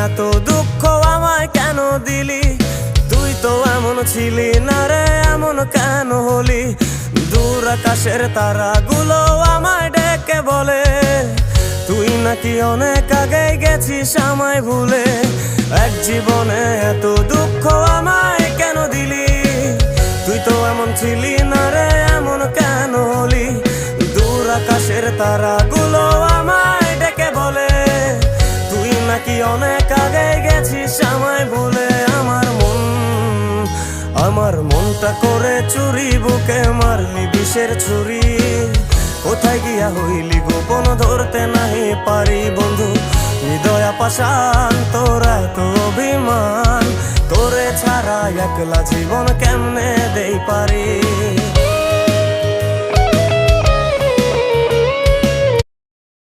এত দুঃখ আমায় কেন দিলি? তুই তো এমন ছিলি না রে, এমন কেন হলি? দূর আকাশের তারাগুলো আমায় ডেকে বলে তুই নাকি অনেক আগে গেছিস আমায় ভুলে। এক জীবনে এত দুঃখ আমায় কেন দিলি? তুই তো এমন ছিলি না রে, এমন কেন হলি? দূর আকাশের তারাগুলো আমায় ডেকে বলে তুই নাকি অনেক আগে গেছিস আমায় ভুলে। আমার মনটা করে চুরি, বুকে মারলি বিষের ছুরি। কোথায় গিয়া হইলি গোপন ধরতে নাহি পারি বন্ধু। হৃদয় পাষাণ তোর এত অভিমান, তোরে ছাড়া একলা জীবন কেমনে দেই পারি?